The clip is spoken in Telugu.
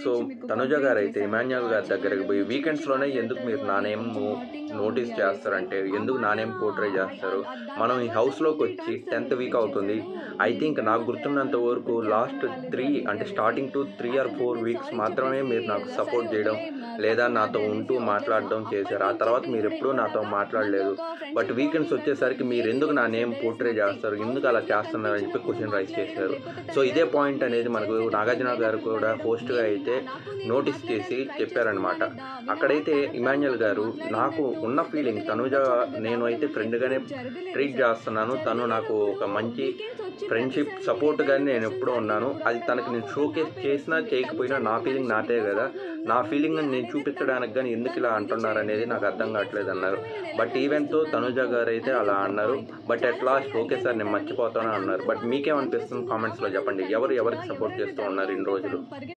సో తనుజ గారు అయితే ఇమాన్యుయల్ గారి దగ్గరికి పోయి వీకెండ్స్లోనే ఎందుకు మీరు నా నేమ్ నోటీస్ చేస్తారంటే, ఎందుకు నా నేమ్ పోర్ట్రే చేస్తారు, మనం ఈ హౌస్లోకి వచ్చి 10th వీక్ అవుతుంది. ఐ థింక్ నాకు గుర్తున్నంత వరకు లాస్ట్ 3 అంటే స్టార్టింగ్ టు 3 or 4 వీక్స్ మాత్రమే మీరు నాకు సపోర్ట్ చేయడం లేదా నాతో ఉంటూ మాట్లాడడం చేశారు. ఆ తర్వాత మీరు ఎప్పుడూ నాతో మాట్లాడలేదు. బట్ వీకెండ్స్ వచ్చేసరికి మీరు ఎందుకు నా నేమ్ పోర్ట్రే చేస్తారు, ఎందుకు అలా చేస్తున్నారు అని చెప్పి క్వశ్చన్ రైజ్ చేశారు. సో ఇదే పాయింట్ అనేది మనకు నాగార్జున గారు కూడా హోస్ట్గా అయితే నోటీస్ చేసి చెప్పారనమాట. అక్కడైతే ఇమాన్యుయల్ గారు నాకు ఉన్న ఫీలింగ్ తనుజ నేను అయితే ఫ్రెండ్గానే ట్రీట్ చేస్తున్నాను, తను నాకు ఒక మంచి ఫ్రెండ్షిప్ సపోర్ట్గానే నేను ఎప్పుడూ ఉన్నాను, అది తనకి నేను షోకేస్ చేసినా చేయకపోయినా నా ఫీలింగ్ నాదే కదా, నా ఫీలింగ్ నేను చూపించడానికి కానీ ఎందుకు ఇలా అంటున్నారు అనేది నాకు అర్థం కావట్లేదు అన్నారు. బట్ ఈవెన్తో తనుజ గారు అయితే అలా అన్నారు. But at last okay sir నేను మర్చిపోతాను అన్నారు. బట్ మీకేమనిపిస్తుంది కామెంట్స్లో చెప్పండి, ఎవరికి సపోర్ట్ చేస్తూ ఉన్నారు ఇన్ని రోజులు?